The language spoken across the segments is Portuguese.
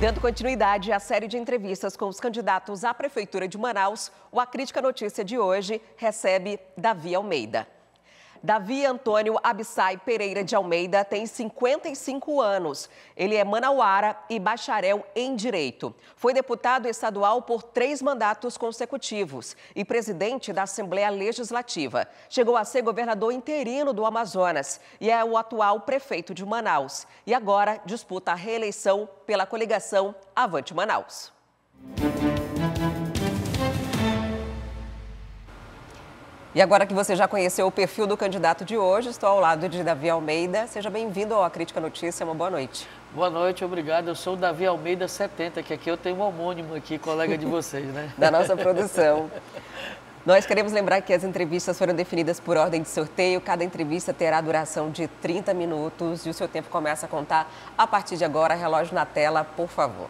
Dando continuidade à série de entrevistas com os candidatos à Prefeitura de Manaus, o A Crítica Notícia de hoje recebe Davi Almeida. Davi Antônio Abissai Pereira de Almeida tem 55 anos. Ele é manauara e bacharel em Direito. Foi deputado estadual por 3 mandatos consecutivos e presidente da Assembleia Legislativa. Chegou a ser governador interino do Amazonas e é o atual prefeito de Manaus. E agora disputa a reeleição pela coligação Avante Manaus. E agora que você já conheceu o perfil do candidato de hoje, estou ao lado de Davi Almeida. Seja bem-vindo ao A Crítica Notícia, uma boa noite. Boa noite, obrigado. Eu sou o Davi Almeida 70, que aqui eu tenho um homônimo aqui, colega de vocês, né? Da nossa produção. Nós queremos lembrar que as entrevistas foram definidas por ordem de sorteio. Cada entrevista terá duração de 30 minutos e o seu tempo começa a contar a partir de agora. Relógio na tela, por favor.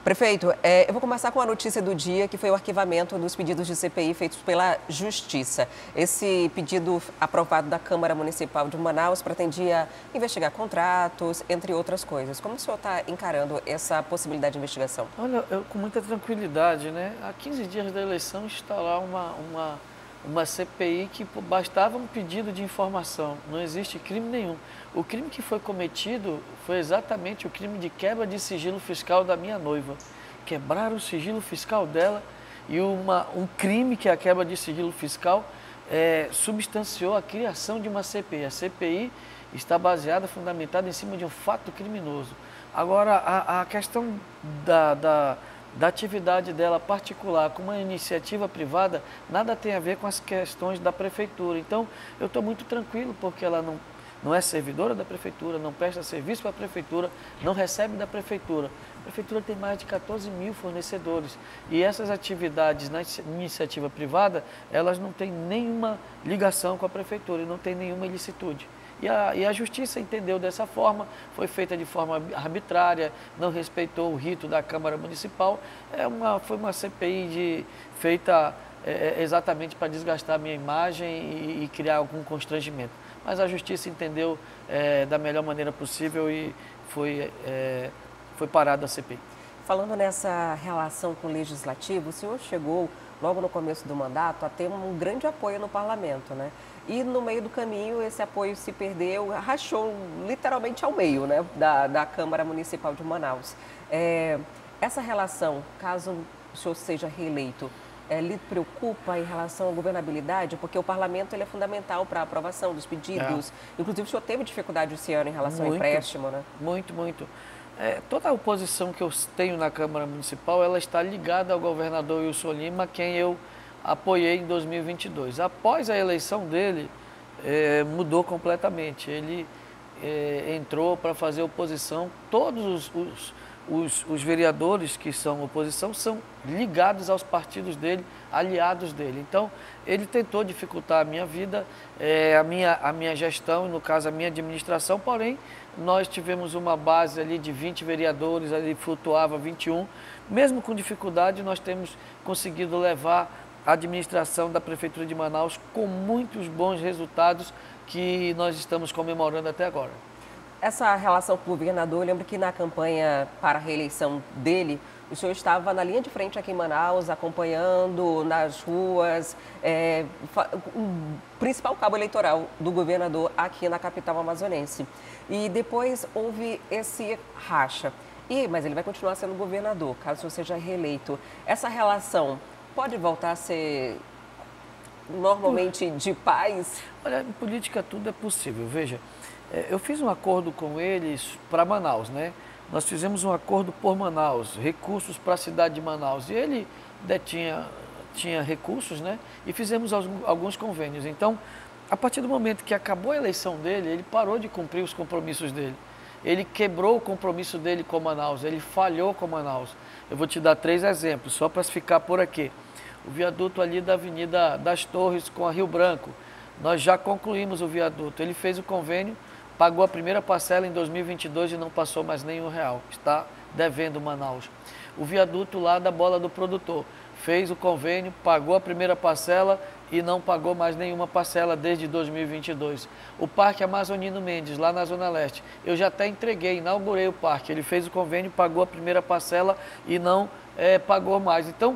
Prefeito, eu vou começar com a notícia do dia, que foi o arquivamento dos pedidos de CPI feitos pela Justiça. Esse pedido aprovado da Câmara Municipal de Manaus pretendia investigar contratos, entre outras coisas. Como o senhor está encarando essa possibilidade de investigação? Olha, com muita tranquilidade, né? Há 15 dias da eleição está lá uma CPI que bastava um pedido de informação. Não existe crime nenhum. O crime que foi cometido foi exatamente o crime de quebra de sigilo fiscal da minha noiva. Quebraram o sigilo fiscal dela e um crime que é a quebra de sigilo fiscal substanciou a criação de uma CPI. A CPI está baseada, fundamentada em cima de um fato criminoso. Agora, a questão da atividade dela particular com uma iniciativa privada, nada tem a ver com as questões da prefeitura. Então, eu estou muito tranquilo porque ela não é servidora da prefeitura, não presta serviço para a prefeitura, não recebe da prefeitura. A prefeitura tem mais de 14 mil fornecedores e essas atividades na iniciativa privada, elas não têm nenhuma ligação com a prefeitura e não tem nenhuma ilicitude. E a Justiça entendeu dessa forma, foi feita de forma arbitrária, não respeitou o rito da Câmara Municipal. Foi uma CPI feita exatamente para desgastar a minha imagem e criar algum constrangimento. Mas a Justiça entendeu da melhor maneira possível e foi parada a CPI. Falando nessa relação com o Legislativo, o senhor chegou, logo no começo do mandato, a ter um grande apoio no Parlamento, né? E no meio do caminho esse apoio se perdeu, rachou literalmente ao meio, né, da Câmara Municipal de Manaus. Essa relação, caso o senhor seja reeleito, lhe preocupa em relação à governabilidade? Porque o Parlamento ele é fundamental para a aprovação dos pedidos. Inclusive o senhor teve dificuldade esse ano em relação ao empréstimo, né? Muito, muito. Toda a oposição que eu tenho na Câmara Municipal, ela está ligada ao governador Wilson Lima, quem eu apoiei em 2022. Após a eleição dele, mudou completamente. Ele entrou para fazer oposição. Todos os vereadores que são oposição são ligados aos partidos dele, aliados dele. Então, ele tentou dificultar a minha vida, a minha gestão, no caso a minha administração, porém, nós tivemos uma base ali de 20 vereadores, ali flutuava 21. Mesmo com dificuldade, nós temos conseguido levar a administração da Prefeitura de Manaus com muitos bons resultados que nós estamos comemorando até agora. Essa relação com o governador, eu lembro que na campanha para a reeleição dele, o senhor estava na linha de frente aqui em Manaus, acompanhando nas ruas, o principal cabo eleitoral do governador aqui na capital amazonense. E depois houve esse racha. Mas ele vai continuar sendo governador, caso o senhor seja reeleito. Essa relação pode voltar a ser normalmente de paz? Olha, em política tudo é possível. Veja, eu fiz um acordo com eles para Manaus, né? Nós fizemos um acordo por Manaus, recursos para a cidade de Manaus. E ele tinha recursos, né? E fizemos alguns convênios. Então, a partir do momento que acabou a eleição dele, ele parou de cumprir os compromissos dele. Ele quebrou o compromisso dele com Manaus, ele falhou com Manaus. Eu vou te dar 3 exemplos, só para ficar por aqui. O viaduto ali da Avenida das Torres com a Rio Branco. Nós já concluímos o viaduto. Ele fez o convênio, pagou a primeira parcela em 2022 e não passou mais nenhum real. Está devendo Manaus. O viaduto lá da Bola do Produtor. Fez o convênio, pagou a primeira parcela e não pagou mais nenhuma parcela desde 2022. O Parque Amazonino Mendes, lá na Zona Leste, eu já até entreguei, inaugurei o parque. Ele fez o convênio, pagou a primeira parcela e não pagou mais. Então,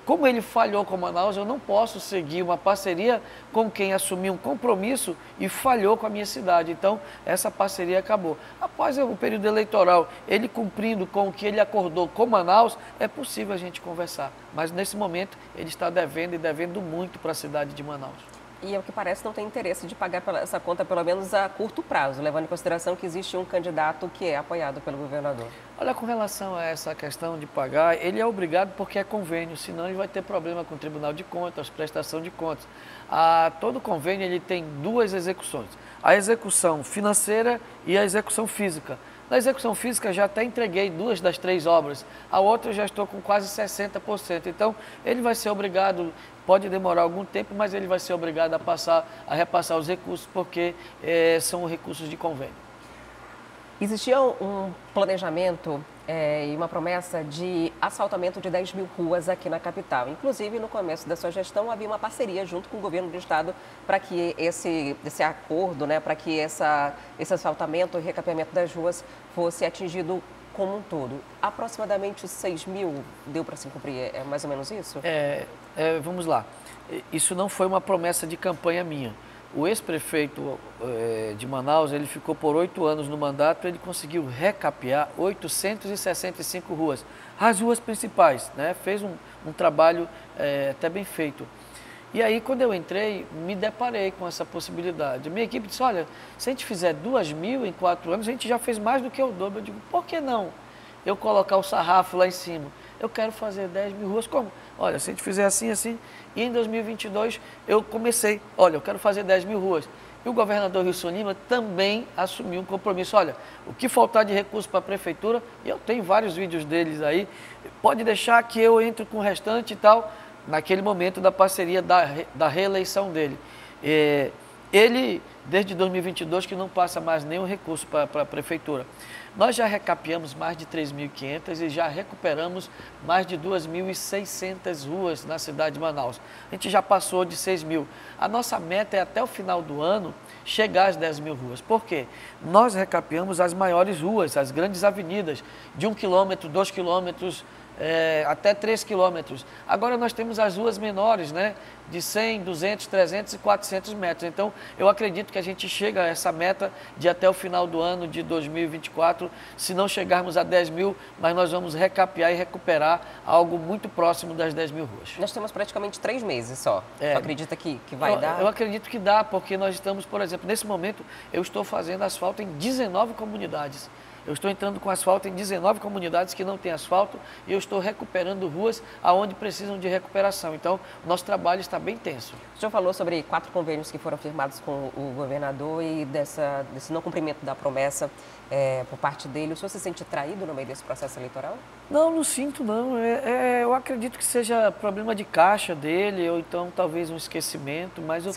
como ele falhou com Manaus, eu não posso seguir uma parceria com quem assumiu um compromisso e falhou com a minha cidade. Então, essa parceria acabou. Após o período eleitoral, ele cumprindo com o que ele acordou com Manaus, é possível a gente conversar. Mas, nesse momento, ele está devendo e devendo muito para a cidade de Manaus. E, ao que parece, não tem interesse de pagar essa conta, pelo menos a curto prazo, levando em consideração que existe um candidato que é apoiado pelo governador. Olha, com relação a essa questão de pagar, ele é obrigado porque é convênio, senão ele vai ter problema com o Tribunal de Contas, prestação de contas. Todo convênio ele tem duas execuções, a execução financeira e a execução física. Na execução física já até entreguei 2 das 3 obras, a outra eu já estou com quase 60%. Então ele vai ser obrigado, pode demorar algum tempo, mas ele vai ser obrigado a repassar os recursos porque são recursos de convênio. Existia um planejamento e uma promessa de asfaltamento de 10 mil ruas aqui na capital. Inclusive, no começo da sua gestão, havia uma parceria junto com o governo do estado para que esse acordo, né, para que esse asfaltamento e recapeamento das ruas fosse atingido como um todo. Aproximadamente 6 mil deu para se cumprir, é mais ou menos isso? Vamos lá, isso não foi uma promessa de campanha minha. O ex-prefeito de Manaus, ele ficou por 8 anos no mandato, ele conseguiu recapear 865 ruas, as ruas principais, né? Fez um trabalho até bem feito. E aí, quando eu entrei, me deparei com essa possibilidade. Minha equipe disse, olha, se a gente fizer 2.000 em 4 anos, a gente já fez mais do que o dobro. Eu digo, por que não eu colocar o sarrafo lá em cima? Eu quero fazer 10 mil ruas, como? Olha, se a gente fizer assim, assim, e em 2022 eu comecei, olha, eu quero fazer 10 mil ruas. E o governador Wilson Lima também assumiu um compromisso. Olha, o que faltar de recurso para a prefeitura, e eu tenho vários vídeos deles aí, pode deixar que eu entro com o restante e tal, naquele momento da parceria da reeleição dele. Ele, desde 2022, que não passa mais nenhum recurso para a prefeitura. Nós já recapeamos mais de 3.500 e já recuperamos mais de 2.600 ruas na cidade de Manaus. A gente já passou de 6 mil. A nossa meta é, até o final do ano, chegar às 10 mil ruas. Por quê? Nós recapeamos as maiores ruas, as grandes avenidas, de 1 quilômetro, 2 quilômetros, até 3 quilômetros. Agora nós temos as ruas menores, né? De 100, 200, 300 e 400 metros. Então, eu acredito que a gente chega a essa meta de até o final do ano de 2024. Se não chegarmos a 10 mil, mas nós vamos recapear e recuperar algo muito próximo das 10 mil ruas. Nós temos praticamente 3 meses só. Você acredita que vai dar? Eu acredito que dá, porque nós estamos, por exemplo, nesse momento, eu estou fazendo asfalto em 19 comunidades. Eu estou entrando com asfalto em 19 comunidades que não têm asfalto e eu estou recuperando ruas aonde precisam de recuperação. Então, o nosso trabalho está bem tenso. O senhor falou sobre 4 convênios que foram firmados com o governador e desse não cumprimento da promessa por parte dele. O senhor se sente traído no meio desse processo eleitoral? Não, não sinto não. Eu acredito que seja problema de caixa dele ou então talvez um esquecimento, mas eu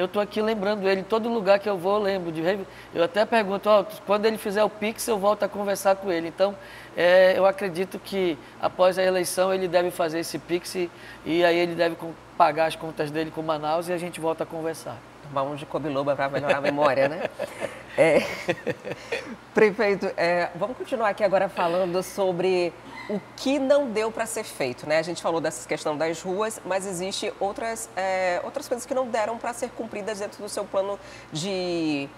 estou aqui lembrando ele. Em todo lugar que eu vou, eu lembro. Eu até pergunto, quando ele fizer o Pix, eu volto a conversar com ele. Então, eu acredito que após a eleição ele deve fazer esse Pix e aí ele deve pagar as contas dele com Manaus e a gente volta a conversar. Vamos de Cobiloba para melhorar a memória, né? Prefeito, vamos continuar aqui agora falando sobre o que não deu para ser feito, né? A gente falou dessa questão das ruas, mas existe outras coisas que não deram para ser cumpridas dentro do seu plano de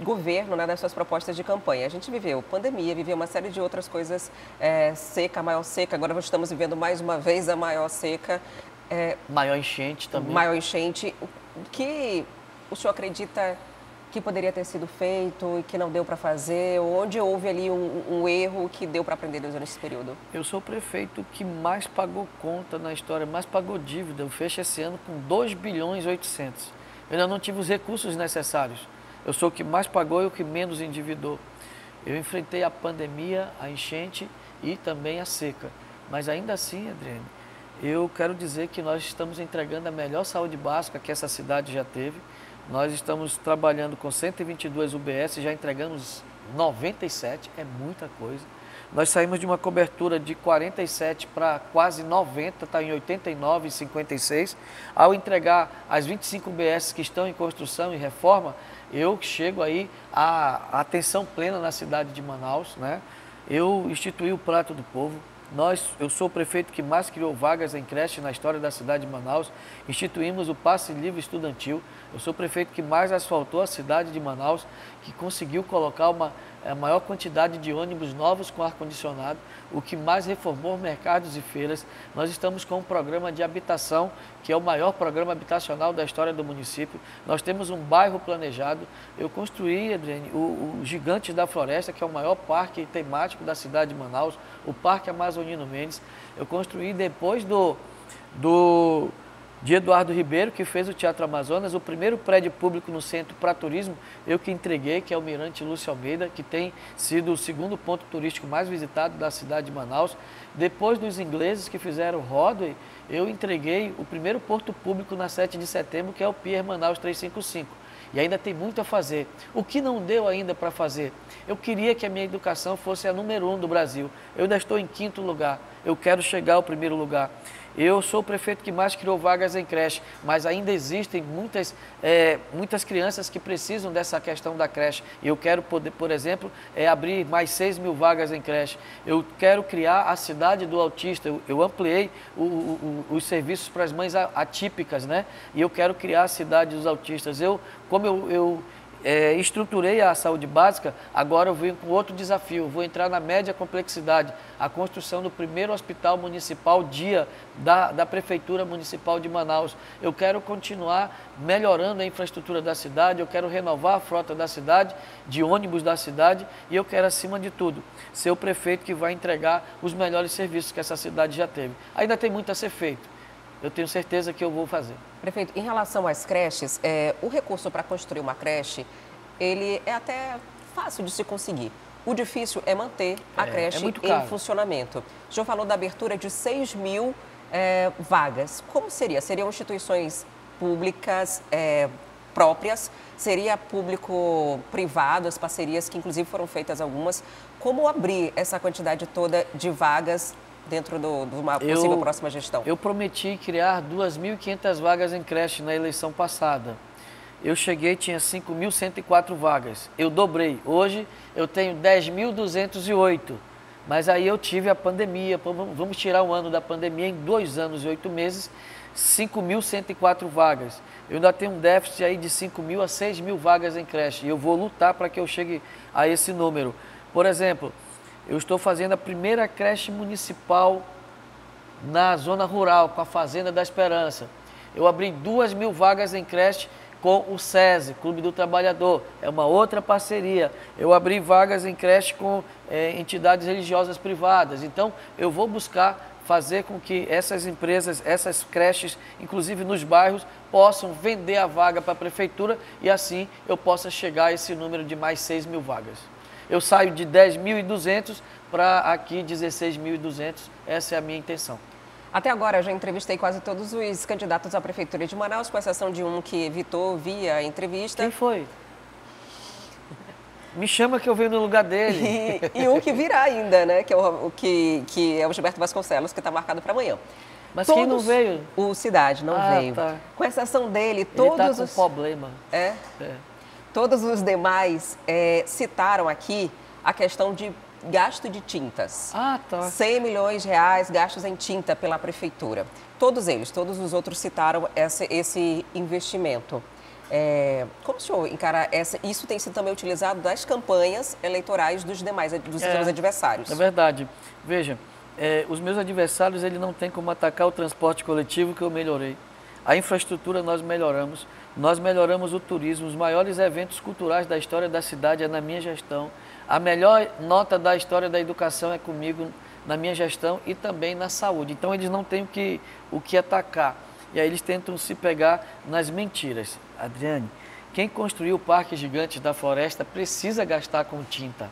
governo, né, das suas propostas de campanha. A gente viveu pandemia, viveu uma série de outras coisas, seca, maior seca, agora nós estamos vivendo mais uma vez a maior seca. Maior enchente também. Maior enchente. O que o senhor acredita que poderia ter sido feito e que não deu para fazer? Onde houve ali um erro que deu para aprender nesse período? Eu sou o prefeito que mais pagou conta na história, mais pagou dívida. Eu fecho esse ano com 2 bilhões e 800. Eu ainda não tive os recursos necessários. Eu sou o que mais pagou e o que menos endividou. Eu enfrentei a pandemia, a enchente e também a seca. Mas ainda assim, Adriane, eu quero dizer que nós estamos entregando a melhor saúde básica que essa cidade já teve. Nós estamos trabalhando com 122 UBS, já entregamos 97, é muita coisa. Nós saímos de uma cobertura de 47 para quase 90, está em 89, 56. Ao entregar as 25 UBS que estão em construção e reforma, eu chego aí à atenção plena na cidade de Manaus, né? Eu instituí o Prato do Povo. Eu sou o prefeito que mais criou vagas em creche na história da cidade de Manaus. Instituímos o passe livre estudantil. Eu sou o prefeito que mais asfaltou a cidade de Manaus, que conseguiu colocar a maior quantidade de ônibus novos com ar-condicionado, o que mais reformou mercados e feiras. Nós estamos com um programa de habitação, que é o maior programa habitacional da história do município. Nós temos um bairro planejado. Eu construí, Adriane, o Gigantes da Floresta, que é o maior parque temático da cidade de Manaus, o Parque Amazonino Mendes. Eu construí depois de Eduardo Ribeiro, que fez o Teatro Amazonas, o primeiro prédio público no centro para turismo, eu que entreguei, que é o Mirante Lúcio Almeida, que tem sido o segundo ponto turístico mais visitado da cidade de Manaus. Depois dos ingleses que fizeram o Broadway, eu entreguei o primeiro porto público na 7 de setembro, que é o Pier Manaus 355. E ainda tem muito a fazer. O que não deu ainda para fazer? Eu queria que a minha educação fosse a número 1 do Brasil. Eu ainda estou em 5º lugar. Eu quero chegar ao 1º lugar. Eu sou o prefeito que mais criou vagas em creche, mas ainda existem muitas crianças que precisam dessa questão da creche. Eu quero poder, por exemplo, abrir mais 6.000 vagas em creche. Eu quero criar a cidade do autista. Eu ampliei os serviços para as mães atípicas, né? E eu quero criar a cidade dos autistas. Como eu estruturei a saúde básica, agora eu venho com outro desafio. Vou entrar na média complexidade, a construção do primeiro hospital municipal dia da Prefeitura Municipal de Manaus. Eu quero continuar melhorando a infraestrutura da cidade, eu quero renovar a frota da cidade, de ônibus da cidade, e eu quero, acima de tudo, ser o prefeito que vai entregar os melhores serviços que essa cidade já teve. Ainda tem muito a ser feito. Eu tenho certeza que eu vou fazer. Prefeito, em relação às creches, o recurso para construir uma creche, ele é até fácil de se conseguir. O difícil é manter a creche em funcionamento. O senhor falou da abertura de 6.000 vagas. Como seria? Seriam instituições públicas próprias? Seria público-privado, as parcerias que inclusive foram feitas algumas? Como abrir essa quantidade toda de vagas dentro de uma possível próxima gestão? Eu prometi criar 2.500 vagas em creche na eleição passada. Eu cheguei, tinha 5.104 vagas. Eu dobrei. Hoje eu tenho 10.208. Mas aí eu tive a pandemia. Vamos tirar um ano da pandemia, em 2 anos e 8 meses, 5.104 vagas. Eu ainda tenho um déficit aí de 5.000 a 6.000 vagas em creche. E eu vou lutar para que eu chegue a esse número. Por exemplo, eu estou fazendo a primeira creche municipal na zona rural, com a Fazenda da Esperança. Eu abri 2.000 vagas em creche com o SESI, Clube do Trabalhador. É uma outra parceria. Eu abri vagas em creche com entidades religiosas privadas. Então, eu vou buscar fazer com que essas empresas, essas creches, inclusive nos bairros, possam vender a vaga para a prefeitura e assim eu possa chegar a esse número de mais 6.000 vagas. Eu saio de 10.200 para aqui 16.200. Essa é a minha intenção. Até agora, eu já entrevistei quase todos os candidatos à Prefeitura de Manaus, com exceção de um que evitou via entrevista. Quem foi? Me chama que eu venho no lugar dele. E um que virá ainda, né? Que é o Gilberto Vasconcelos, que está marcado para amanhã. Mas todos, quem não veio? O Cidade não veio. Tá. Com exceção dele, todos Ele está com problema. Todos os demais citaram aqui a questão de gasto de tintas. Tá. 100 milhões de reais gastos em tinta pela prefeitura. Todos os outros citaram esse investimento. Como o senhor encara isso tem sido também utilizado nas campanhas eleitorais dos seus adversários? É verdade. Veja, os meus adversários eles não têm como atacar o transporte coletivo que eu melhorei. A infraestrutura nós melhoramos o turismo, os maiores eventos culturais da história da cidade é na minha gestão. A melhor nota da história da educação é comigo, na minha gestão e também na saúde. Então eles não têm o que atacar. E aí eles tentam se pegar nas mentiras. Adriane, quem construiu o Parque Gigantes da Floresta precisa gastar com tinta.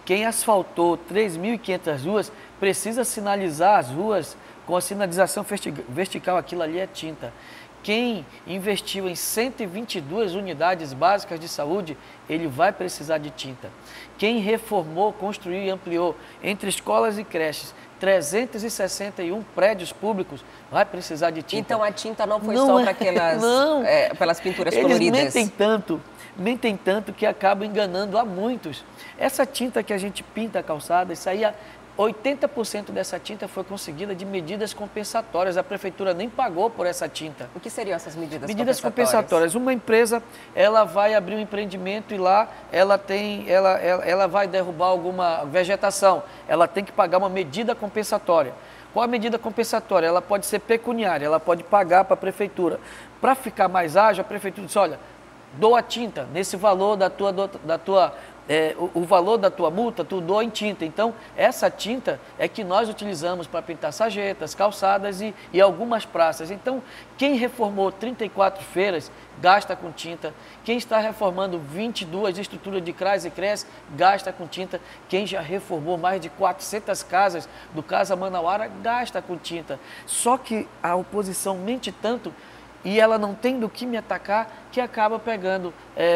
Quem asfaltou 3.500 ruas precisa sinalizar as ruas com a sinalização vertical, aquilo ali é tinta. Quem investiu em 122 unidades básicas de saúde, ele vai precisar de tinta. Quem reformou, construiu e ampliou entre escolas e creches 361 prédios públicos, vai precisar de tinta. Então a tinta não foi só para aquelas pelas pinturas coloridas? Mentem tanto que acabam enganando a muitos. Essa tinta que a gente pinta a calçada, isso aí 80% dessa tinta foi conseguida de medidas compensatórias. A prefeitura nem pagou por essa tinta. O que seriam essas medidas compensatórias? Medidas compensatórias. Uma empresa, ela vai abrir um empreendimento e lá ela vai derrubar alguma vegetação. Ela tem que pagar uma medida compensatória. Qual a medida compensatória? Ela pode ser pecuniária, ela pode pagar para a prefeitura. Para ficar mais ágil, a prefeitura diz, olha, doa tinta nesse valor o valor da tua multa, tu doa em tinta. Então, essa tinta é que nós utilizamos para pintar sarjetas, calçadas e algumas praças. Então, quem reformou 34 feiras, gasta com tinta. Quem está reformando 22 estruturas de CRAS e CRES, gasta com tinta. Quem já reformou mais de 400 casas do Casa Manauara, gasta com tinta. Só que a oposição mente tanto e ela não tem do que me atacar, que acaba pegando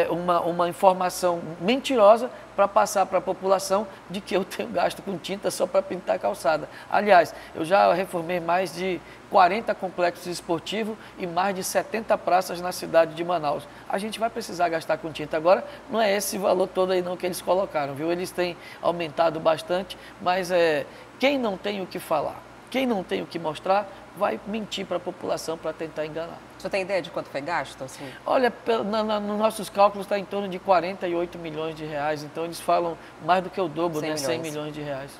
uma informação mentirosa para passar para a população de que eu tenho gasto com tinta só para pintar a calçada. Aliás, eu já reformei mais de 40 complexos esportivos e mais de 70 praças na cidade de Manaus. A gente vai precisar gastar com tinta. Agora, não é esse valor todo aí não que eles colocaram, viu? Eles têm aumentado bastante, mas quem não tem o que falar, quem não tem o que mostrar, vai mentir para a população para tentar enganar. Você tem ideia de quanto foi gasto? Assim? Olha, nos nossos cálculos está em torno de 48 milhões de reais, então eles falam mais do que o dobro, 100 milhões de reais.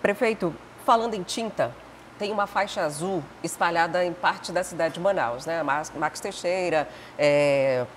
Prefeito, falando em tinta, tem uma faixa azul espalhada em parte da cidade de Manaus, né? Max Teixeira,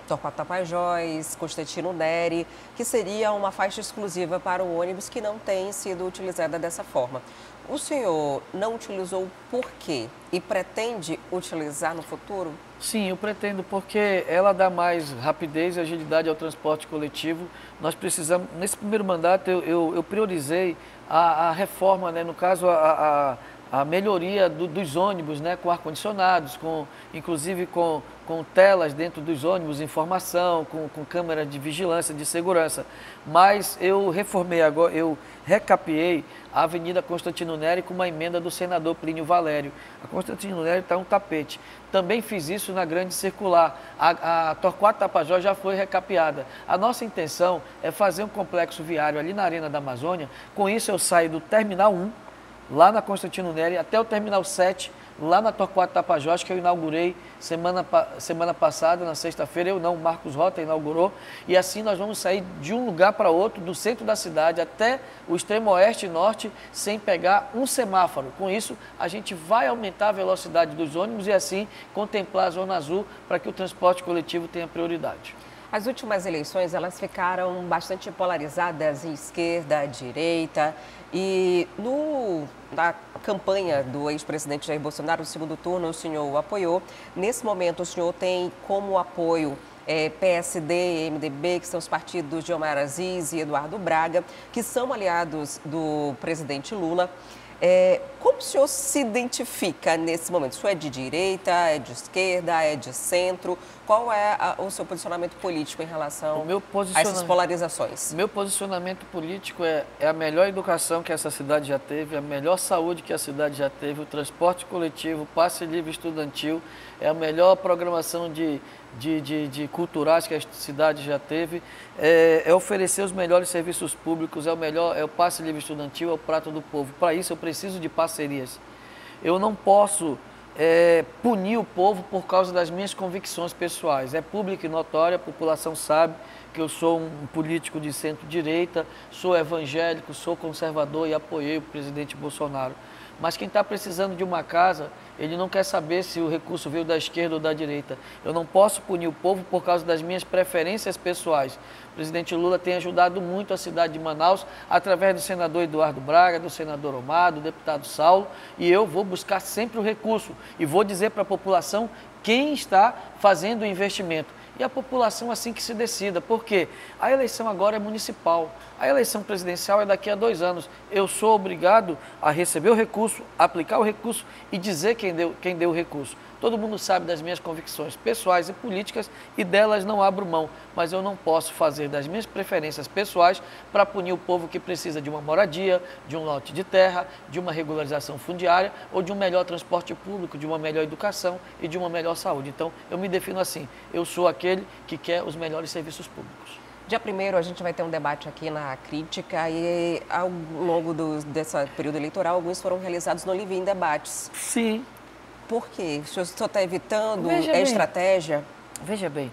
Torquato Tapajós, Constantino Neri, que seria uma faixa exclusiva para o ônibus que não tem sido utilizada dessa forma. O senhor não utilizou por quê? E pretende utilizar no futuro? Sim, eu pretendo, porque ela dá mais rapidez e agilidade ao transporte coletivo. Nós precisamos, nesse primeiro mandato, eu priorizei a reforma, né? No caso, a melhoria dos ônibus, né? Com ar-condicionados, inclusive com telas dentro dos ônibus, informação, com câmeras de vigilância, de segurança. Mas eu reformei agora, eu recapeei a Avenida Constantino Neri com uma emenda do senador Plínio Valério. A Constantino Neri está um tapete. Também fiz isso na Grande Circular. A Torquato Tapajós já foi recapeada. A nossa intenção é fazer um complexo viário ali na Arena da Amazônia. Com isso eu saio do Terminal 1, lá na Constantino Neri, até o Terminal 7, lá na Torquato Tapajós, que eu inaugurei semana passada, na sexta-feira. O Marcos Rota inaugurou. E assim nós vamos sair de um lugar para outro, do centro da cidade até o extremo oeste e norte, sem pegar um semáforo. Com isso, a gente vai aumentar a velocidade dos ônibus e assim contemplar a Zona Azul para que o transporte coletivo tenha prioridade. As últimas eleições, elas ficaram bastante polarizadas em esquerda, direita. E na campanha do ex-presidente Jair Bolsonaro, no segundo turno, o senhor o apoiou. Nesse momento, o senhor tem como apoio PSD e MDB, que são os partidos de Omar Aziz e Eduardo Braga, que são aliados do presidente Lula. Como o senhor se identifica nesse momento? O senhor é de direita, é de esquerda, é de centro? Qual é o seu posicionamento político em relação a essas polarizações? Meu posicionamento político é a melhor educação que essa cidade já teve, a melhor saúde que a cidade já teve, o transporte coletivo, o passe livre estudantil, é a melhor programação de culturais que a cidade já teve, é oferecer os melhores serviços públicos, é o passe livre estudantil, é o prato do povo. Para isso eu preciso de parcerias. Eu não posso punir o povo por causa das minhas convicções pessoais. É público e notório, a população sabe que eu sou um político de centro-direita, sou evangélico, sou conservador e apoiei o presidente Bolsonaro. Mas quem está precisando de uma casa, ele não quer saber se o recurso veio da esquerda ou da direita. Eu não posso punir o povo por causa das minhas preferências pessoais. O presidente Lula tem ajudado muito a cidade de Manaus, através do senador Eduardo Braga, do senador Omar, do deputado Saulo, e eu vou buscar sempre o recurso e vou dizer para a população quem está fazendo o investimento. E a população assim que se decida, porque a eleição agora é municipal, a eleição presidencial é daqui a 2 anos. Eu sou obrigado a receber o recurso, aplicar o recurso e dizer quem deu o recurso. Todo mundo sabe das minhas convicções pessoais e políticas e delas não abro mão, mas eu não posso fazer das minhas preferências pessoais para punir o povo que precisa de uma moradia, de um lote de terra, de uma regularização fundiária ou de um melhor transporte público, de uma melhor educação e de uma melhor saúde. Então, eu me defino assim, eu sou aquele que quer os melhores serviços públicos. Dia 1º a gente vai ter um debate aqui na Crítica e ao longo desse período eleitoral, alguns foram realizados no Livim Debates. Sim. Por quê? O senhor só está evitando? Veja É bem, estratégia? Veja bem,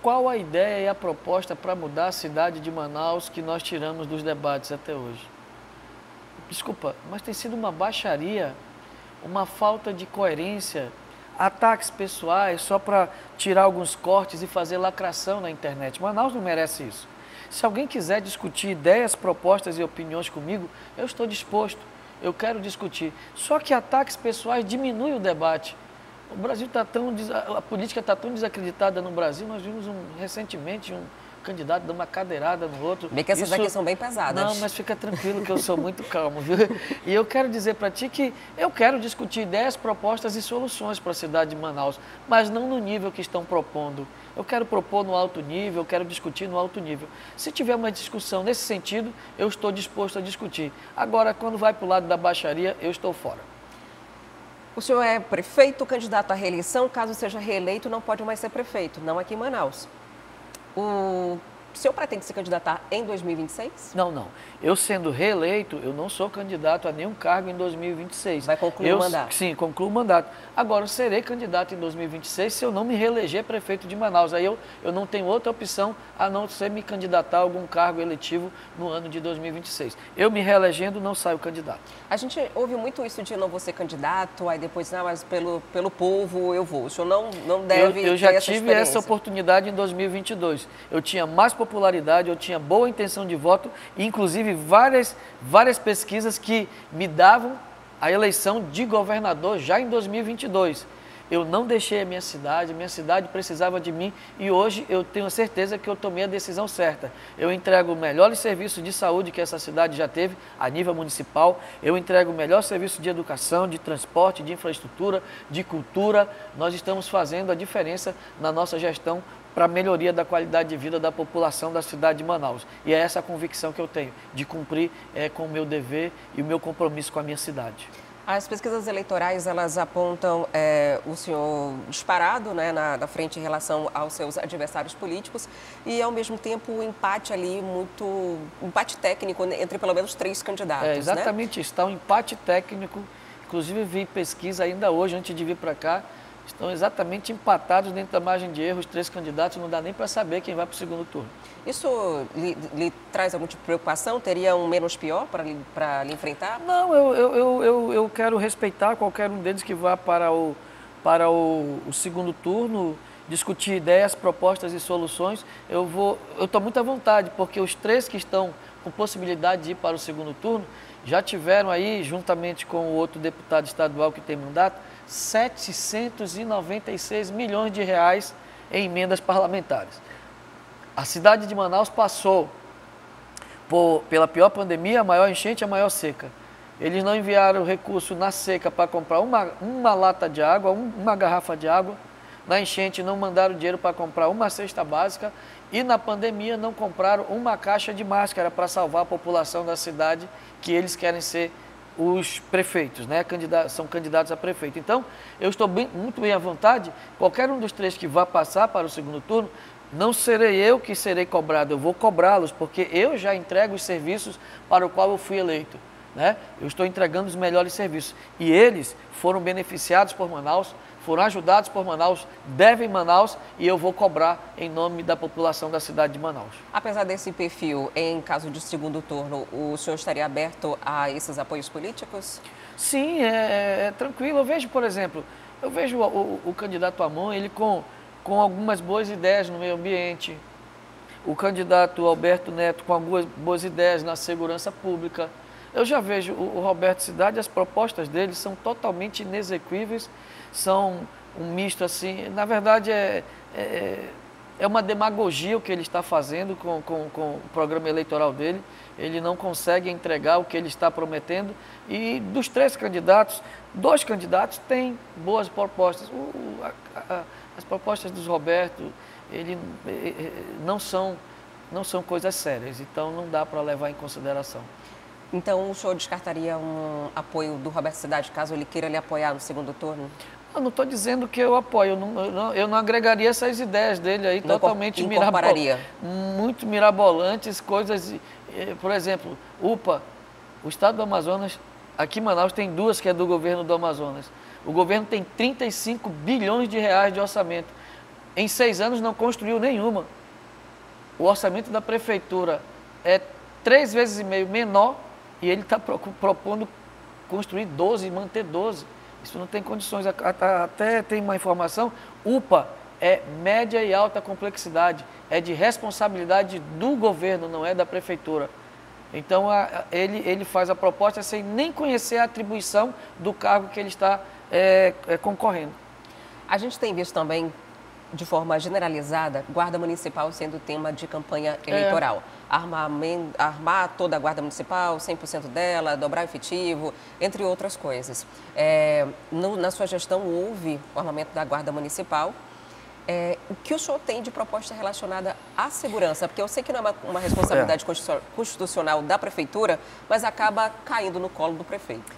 qual a ideia e a proposta para mudar a cidade de Manaus que nós tiramos dos debates até hoje? Desculpa, mas tem sido uma baixaria, uma falta de coerência, ataques pessoais só para tirar alguns cortes e fazer lacração na internet. Manaus não merece isso. Se alguém quiser discutir ideias, propostas e opiniões comigo, eu estou disposto. Eu quero discutir. Só que ataques pessoais diminuem o debate. O Brasil está a política está tão desacreditada no Brasil. Nós vimos recentemente um candidato dar uma cadeirada no outro. Bem que essas aqui são bem pesadas. Não, mas fica tranquilo que eu sou muito calmo, viu? E eu quero dizer para ti que eu quero discutir ideias, propostas e soluções para a cidade de Manaus, mas não no nível que estão propondo. Eu quero propor no alto nível, eu quero discutir no alto nível. Se tiver uma discussão nesse sentido, eu estou disposto a discutir. Agora, quando vai para o lado da baixaria, eu estou fora. O senhor é prefeito, candidato à reeleição, caso seja reeleito, não pode mais ser prefeito, não aqui em Manaus. O senhor pretende se candidatar em 2026? Não. Eu sendo reeleito, eu não sou candidato a nenhum cargo em 2026. Vai concluir o mandato? Sim, concluo o mandato. Agora, eu serei candidato em 2026 se eu não me reeleger prefeito de Manaus. Aí eu não tenho outra opção a não ser me candidatar a algum cargo eletivo no ano de 2026. Eu me reelegendo, não saio candidato. A gente ouve muito isso de não vou ser candidato, aí depois, não, mas pelo povo eu vou. O senhor não deve Eu já tive essa oportunidade em 2022. Eu tinha mais popularidade, eu tinha boa intenção de voto, e inclusive várias pesquisas que me davam a eleição de governador já em 2022. Eu não deixei a minha cidade precisava de mim e hoje eu tenho certeza que eu tomei a decisão certa. Eu entrego o melhor serviço de saúde que essa cidade já teve a nível municipal, eu entrego o melhor serviço de educação, de transporte, de infraestrutura, de cultura. Nós estamos fazendo a diferença na nossa gestão para a melhoria da qualidade de vida da população da cidade de Manaus. E é essa a convicção que eu tenho, de cumprir com o meu dever e o meu compromisso com a minha cidade. As pesquisas eleitorais, elas apontam o senhor disparado, né, na frente em relação aos seus adversários políticos e, ao mesmo tempo, um empate ali empate técnico entre pelo menos 3 candidatos, É exatamente isso, está um empate técnico. Inclusive, vi pesquisa ainda hoje, antes de vir para cá, estão exatamente empatados dentro da margem de erro, os 3 candidatos, não dá nem para saber quem vai para o segundo turno. Isso lhe traz alguma tipo de preocupação? Teria um menos pior para lhe enfrentar? Não, eu quero respeitar qualquer um deles que vá para o segundo turno, discutir ideias, propostas e soluções. Eu estou muito à vontade, porque os 3 que estão com possibilidade de ir para o segundo turno já tiveram aí, juntamente com o outro deputado estadual que tem mandato, 796 milhões de reais em emendas parlamentares. A cidade de Manaus passou pela pior pandemia, a maior enchente e a maior seca. Eles não enviaram recurso na seca para comprar uma lata de água, uma garrafa de água. Na enchente não mandaram dinheiro para comprar uma cesta básica e na pandemia não compraram uma caixa de máscara para salvar a população da cidade, que eles querem ser os prefeitos, né? São candidatos a prefeito. Então, eu estou muito bem à vontade. Qualquer um dos 3 que vá passar para o segundo turno, não serei eu que serei cobrado, eu vou cobrá-los, porque eu já entrego os serviços para o qual eu fui eleito, né? Eu estou entregando os melhores serviços. E eles foram beneficiados por Manaus, foram ajudados por Manaus, devem Manaus, e eu vou cobrar em nome da população da cidade de Manaus. Apesar desse perfil, em caso de segundo turno, o senhor estaria aberto a esses apoios políticos? Sim, é tranquilo. Eu vejo, por exemplo, o candidato Amon, ele com algumas boas ideias no meio ambiente, o candidato Alberto Neto com algumas boas ideias na segurança pública. Eu já vejo o Roberto Cidade, as propostas dele são totalmente inexequíveis, são um misto assim. Na verdade, é uma demagogia o que ele está fazendo com o programa eleitoral dele. Ele não consegue entregar o que ele está prometendo. E dos 3 candidatos, 2 candidatos têm boas propostas. As propostas do Roberto, não são coisas sérias, então não dá para levar em consideração. Então o senhor descartaria um apoio do Roberto Cidade, caso ele queira lhe apoiar no segundo turno? Eu não estou dizendo que eu apoio, eu não agregaria essas ideias dele aí, não totalmente muito mirabolantes, coisas, por exemplo, UPA, o estado do Amazonas, aqui em Manaus tem 2 que é do governo do Amazonas. O governo tem 35 bilhões de reais de orçamento. Em 6 anos não construiu nenhuma. O orçamento da prefeitura é 3,5 vezes menor e ele está propondo construir 12 e manter 12. Isso não tem condições. Até tem uma informação, UPA é média e alta complexidade, é de responsabilidade do governo, não é da prefeitura. Então ele faz a proposta sem nem conhecer a atribuição do cargo que ele está concorrendo. A gente tem visto também, de forma generalizada, Guarda Municipal sendo tema de campanha eleitoral. Armar toda a Guarda Municipal, 100% dela, dobrar o efetivo, entre outras coisas. Na sua gestão houve o armamento da Guarda Municipal. O que o senhor tem de proposta relacionada à segurança? Porque eu sei que não é uma responsabilidade constitucional da prefeitura, mas acaba caindo no colo do prefeito.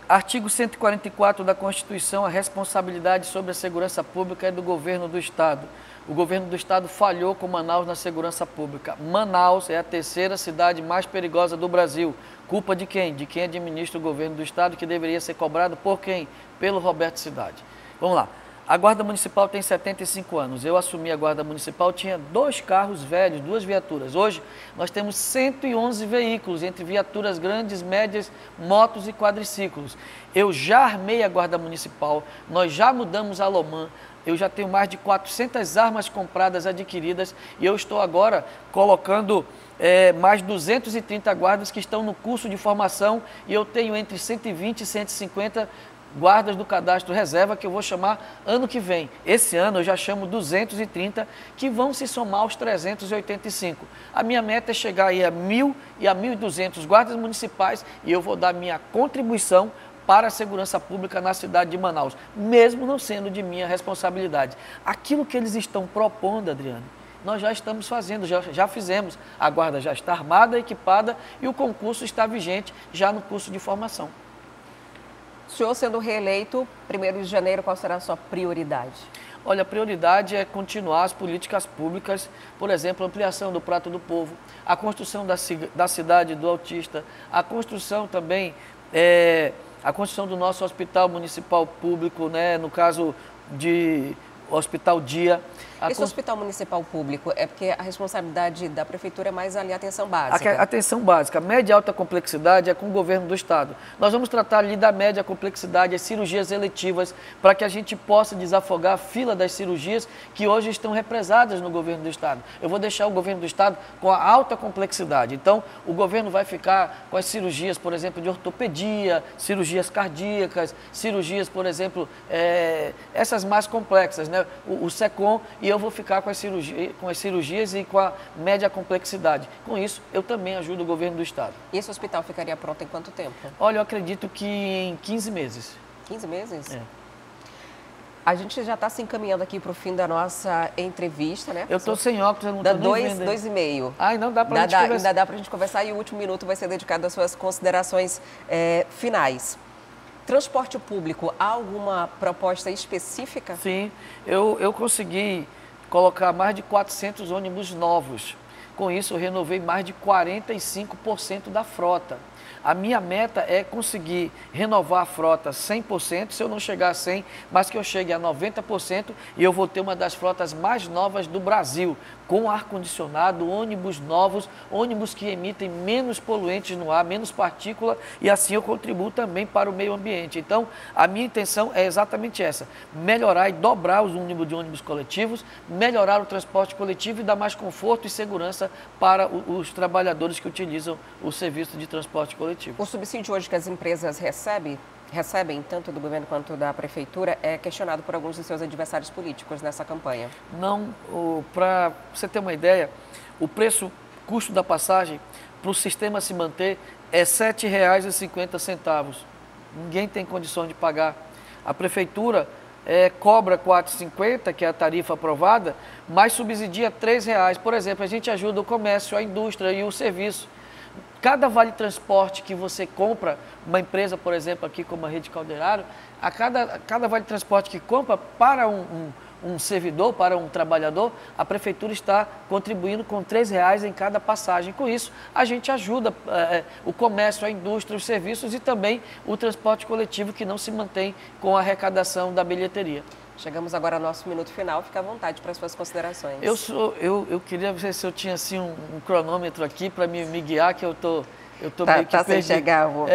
Artigo 144 da Constituição, a responsabilidade sobre a segurança pública é do governo do Estado. O governo do Estado falhou com Manaus na segurança pública. Manaus é a 3ª cidade mais perigosa do Brasil. Culpa de quem? De quem administra o governo do Estado, que deveria ser cobrado por quem? Pelo Roberto Cidade. Vamos lá. A Guarda Municipal tem 75 anos. Eu assumi a Guarda Municipal, tinha 2 carros velhos, 2 viaturas. Hoje, nós temos 111 veículos, entre viaturas grandes, médias, motos e quadriciclos. Eu já armei a Guarda Municipal, nós já mudamos a Lomã, eu já tenho mais de 400 armas compradas, adquiridas, e eu estou agora colocando mais 230 guardas que estão no curso de formação, e eu tenho entre 120 e 150 guardas do cadastro reserva que eu vou chamar ano que vem. Esse ano eu já chamo 230 que vão se somar aos 385. A minha meta é chegar aí a 1.000 e a 1.200 guardas municipais e eu vou dar minha contribuição para a segurança pública na cidade de Manaus, mesmo não sendo de minha responsabilidade. Aquilo que eles estão propondo, Adriane, nós já estamos fazendo, já fizemos. A guarda já está armada, equipada e o concurso está vigente já no curso de formação. O senhor sendo reeleito, 1º de janeiro, qual será a sua prioridade? Olha, a prioridade é continuar as políticas públicas, por exemplo, a ampliação do Prato do Povo, a construção da cidade do autista, a construção também, a construção do nosso hospital municipal público, né, no caso de Hospital Dia. Esse hospital municipal público é porque a responsabilidade da prefeitura é mais ali a atenção básica? A atenção básica, média e alta complexidade é com o governo do Estado. Nós vamos tratar ali da média complexidade, as cirurgias eletivas, para que a gente possa desafogar a fila das cirurgias que hoje estão represadas no governo do Estado. Eu vou deixar o governo do Estado com a alta complexidade. Então, o governo vai ficar com as cirurgias, por exemplo, de ortopedia, cirurgias cardíacas, cirurgias, por exemplo, essas mais complexas, né? O SECOM, e eu vou ficar com as cirurgias e com a média complexidade. Com isso, eu também ajudo o governo do Estado. E esse hospital ficaria pronto em quanto tempo? Olha, eu acredito que em 15 meses. 15 meses? É. A gente já está se encaminhando aqui para o fim da nossa entrevista, né? Eu estou sem óculos, eu não estou nem vendo. 2,5. Não dá para a gente conversar. Ainda dá para a gente conversar e o último minuto vai ser dedicado às suas considerações finais. Transporte público, há alguma proposta específica? Sim, eu consegui colocar mais de 400 ônibus novos. Com isso, eu renovei mais de 45% da frota. A minha meta é conseguir renovar a frota 100%, se eu não chegar a 100%, mas que eu chegue a 90% e eu vou ter uma das frotas mais novas do Brasil, com ar-condicionado, ônibus novos, ônibus que emitem menos poluentes no ar, menos partícula e assim eu contribuo também para o meio ambiente. Então, a minha intenção é exatamente essa, melhorar e dobrar os números de ônibus coletivos, melhorar o transporte coletivo e dar mais conforto e segurança para os trabalhadores que utilizam o serviço de transporte coletivo. O subsídio hoje que as empresas recebem recebem, tanto do governo quanto da prefeitura, é questionado por alguns dos seus adversários políticos nessa campanha. Não, para você ter uma ideia, o custo da passagem para o sistema se manter é R$ 7,50. Ninguém tem condição de pagar. A prefeitura cobra R$ 4,50, que é a tarifa aprovada, mas subsidia R$ 3,00. Por exemplo, a gente ajuda o comércio, a indústria e o serviço. Cada vale transporte que você compra, uma empresa, por exemplo, aqui como a Rede Calderaro, cada vale transporte que compra para um servidor, para um trabalhador, a prefeitura está contribuindo com R$ 3,00 em cada passagem. Com isso, a gente ajuda o comércio, a indústria, os serviços e também o transporte coletivo que não se mantém com a arrecadação da bilheteria. Chegamos agora ao nosso minuto final, fica à vontade para as suas considerações. Eu queria ver se eu tinha assim um cronômetro aqui para me guiar, que eu tô meio que sem perdido. enxergar, vou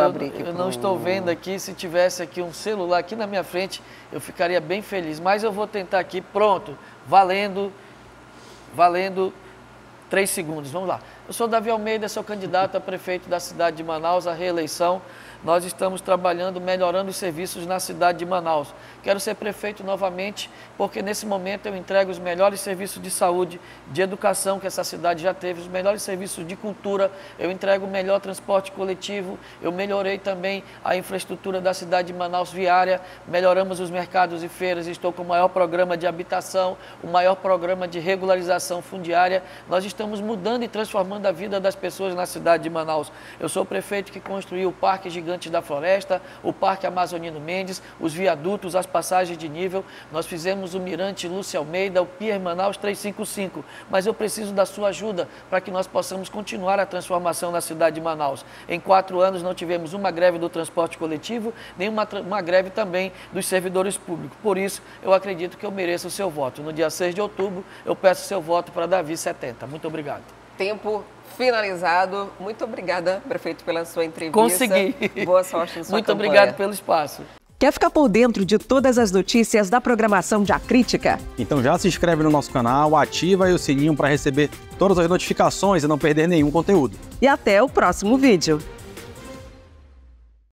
abrir aqui. Eu não estou vendo aqui. Se tivesse aqui um celular aqui na minha frente, eu ficaria bem feliz. Mas eu vou tentar aqui, pronto, valendo 3 segundos. Vamos lá. Eu sou Davi Almeida, sou candidato a prefeito da cidade de Manaus, à reeleição. Nós estamos trabalhando, melhorando os serviços na cidade de Manaus. Quero ser prefeito novamente, porque nesse momento eu entrego os melhores serviços de saúde, de educação que essa cidade já teve, os melhores serviços de cultura, eu entrego o melhor transporte coletivo, eu melhorei também a infraestrutura da cidade de Manaus viária, melhoramos os mercados e feiras, estou com o maior programa de habitação, o maior programa de regularização fundiária. Nós estamos mudando e transformando a vida das pessoas na cidade de Manaus. Eu sou o prefeito que construiu o Parque Gigantes da Floresta, o Parque Amazonino Mendes, os viadutos, as passagens de nível. Nós fizemos o Mirante Lúcia Almeida, o Pier Manaus 355. Mas eu preciso da sua ajuda para que nós possamos continuar a transformação na cidade de Manaus. Em 4 anos não tivemos uma greve do transporte coletivo, nem uma greve também dos servidores públicos. Por isso, eu acredito que eu mereço o seu voto. No dia 6 de outubro, eu peço seu voto para Davi 70. Muito obrigado. Tempo finalizado. Muito obrigada, prefeito, pela sua entrevista. Consegui. Boa sorte na sua Muito campanha. obrigado pelo espaço. Quer ficar por dentro de todas as notícias da programação de A Crítica? Então já se inscreve no nosso canal, ativa aí o sininho para receber todas as notificações e não perder nenhum conteúdo. E até o próximo vídeo.